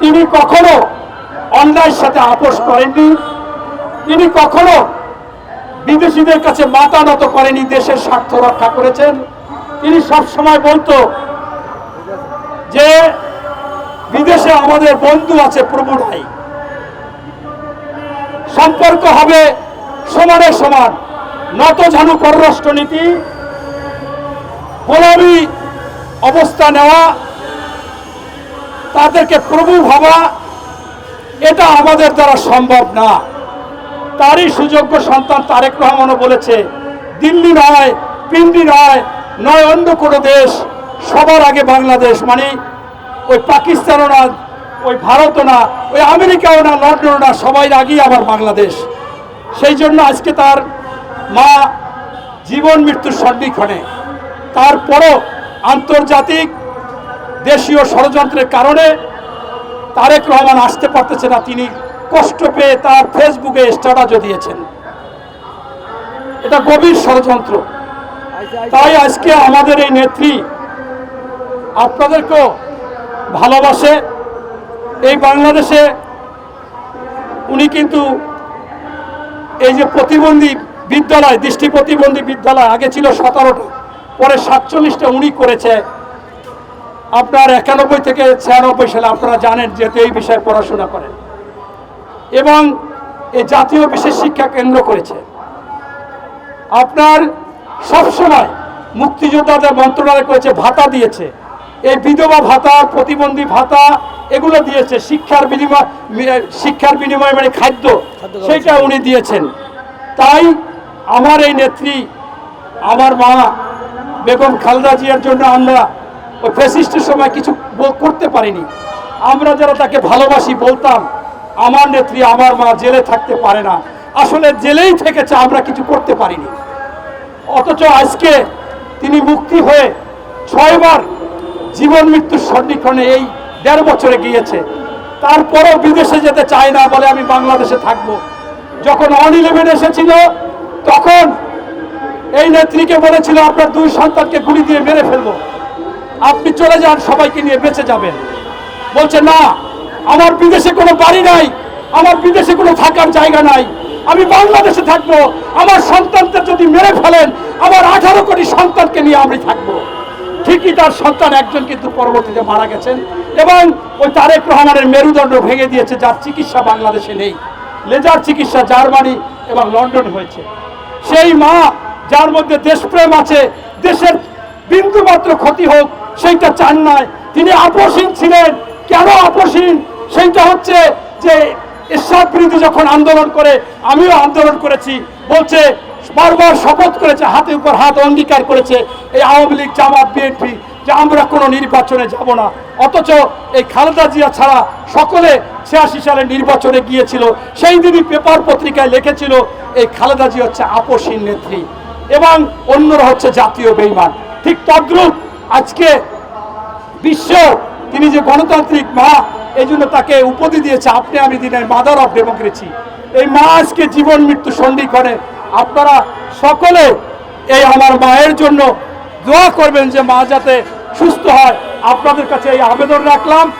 তিনি কখনো অন্যায়ের সাথে আপোষ করেননি, তিনি কখনো বিদেশিদের কাছে মাথা নত করেনি, দেশের স্বার্থ রক্ষা করেছেন। তিনি সবসময় বলতো যে বিদেশে আমাদের বন্ধু আছে, প্রভু নাই, সম্পর্ক হবে সমানে সমান। নতঝানু পররাষ্ট্রনীতি, গোলামি অবস্থা নেওয়া, তাদেরকে প্রভু ভাবা, এটা আমাদের দ্বারা সম্ভব না। তারই সুযোগ্য সন্তান তারেক রহমানও বলেছে, দিল্লি নয়, পিন্ডি নয়, নয় অন্য কোনো দেশ, সবার আগে বাংলাদেশ। মানে ওই পাকিস্তানও না, ওই ভারতও না, ওই আমেরিকাও না, লন্ডনও না, সবাই আগেই আবার বাংলাদেশ। সেই জন্য আজকে তার মা জীবন মৃত্যুর সন্ধিক্ষণে, তারপরও আন্তর্জাতিক দেশীয় ষড়যন্ত্রের কারণে তারেক রহমান আসতে পারতেছে না। তিনি কষ্ট পেয়ে তার ফেসবুকে স্ট্যাটাসও দিয়েছেন। এটা গভীর ষড়যন্ত্র। তাই আজকে আমাদের এই নেত্রী আপনাদেরকেও ভালোবাসে। এই বাংলাদেশে উনি কিন্তু এই যে প্রতিবন্ধী বিদ্যালয়, দৃষ্টি প্রতিবন্ধী বিদ্যালয় আগে ছিল 17টা, পরে 47টা উনি করেছে। আপনার 91 থেকে 96 সালে, আপনারা জানেন যেহেতু এই বিষয়ে পড়াশোনা করেন, এবং এই জাতীয় বিশেষ শিক্ষা কেন্দ্র করেছে। আপনার সবসময় মুক্তিযোদ্ধাদের মন্ত্রণালয় করেছে, ভাতা দিয়েছে, এই বিধবা ভাতা, প্রতিবন্ধী ভাতা এগুলো দিয়েছে। শিক্ষার বিনিময়ে মানে খাদ্য, সেটা উনি দিয়েছেন। তাই আমার এই নেত্রী, আমার মা বেগম খালেদা জিয়ার জন্য আমরা ওই ফ্যাসিস্টের সময় কিছু করতে পারিনি। আমরা যারা তাকে ভালোবাসি বলতাম, আমার নেত্রী, আমার মা জেলে থাকতে পারে না। আসলে জেলেই থেকেছে, আমরা কিছু করতে পারিনি। অথচ আজকে তিনি মুক্তি হয়ে 6 বার জীবন মৃত্যুর সন্ধিক্ষণে এই 1.5 বছরে গিয়েছে। তারপরেও বিদেশে যেতে চায় না, বলে আমি বাংলাদেশে থাকবো। যখন 9/11 এসেছিল, তখন এই নেত্রীকে বলেছিল আপনার 2 সন্তানকে গুলি দিয়ে মেরে ফেলবো, আপনি চলে যান, সবাইকে নিয়ে বেঁচে যাবেন। বলছে না, আমার বিদেশে কোনো বাড়ি নাই, আমার বিদেশে কোনো থাকার জায়গা নাই, আমি বাংলাদেশে থাকবো। আমার সন্তানদের যদি মেরে ফেলেন, আমার 18 কোটি সন্তানকে নিয়ে আমি থাকবো। ঠিকই তার সন্তান একজন কিন্তু পরবর্তীতে মারা গেছেন, এবং ওই তারেক রহমানের মেরুদণ্ড ভেঙে দিয়েছে, যার চিকিৎসা বাংলাদেশে নেই। লেজার চিকিৎসা জার্মানি এবং লন্ডনে হয়েছে। সেই মা, যার মধ্যে দেশপ্রেম আছে, দেশের বিন্দু মাত্র ক্ষতি হোক সেইটা চান নাই। তিনি আপোষহীন ছিলেন। কেন আপোষহীন? সেইটা হচ্ছে যে এরশাদ বিরোধী যখন আন্দোলন করে, আমিও আন্দোলন করেছি, বলছে বারবার শপথ করেছে, হাতে উপর হাত অঙ্গীকার করেছে এই আওয়ামী লীগ, জামাত, বিএনপি, যে আমরা কোনো নির্বাচনে যাব না। অথচ এই খালেদা জিয়া ছাড়া সকলে 86 সালে নির্বাচনে গিয়েছিল। সেই দিনই পেপার পত্রিকায় লিখেছিল এই খালেদা জিয়া হচ্ছে আপোষহীন নেত্রী, এবং অন্যরা হচ্ছে জাতীয় বেঈমান। ঠিক তদ্রূপ আজকে বিশ্ব, তিনি যে গণতান্ত্রিক মা, এই জন্য তাকে উপাধি দিয়েছে আপনি আমি দিনের মাদার অফ ডেমোক্রেসি। এই মা আজকে জীবন মৃত্যু সন্ধিক্ষণে আপনারা সকলে এই আমার মায়ের জন্য দোয়া করবেন যে মা যাতে সুস্থ হয়। আপনাদের কাছে এই আবেদন রাখলাম।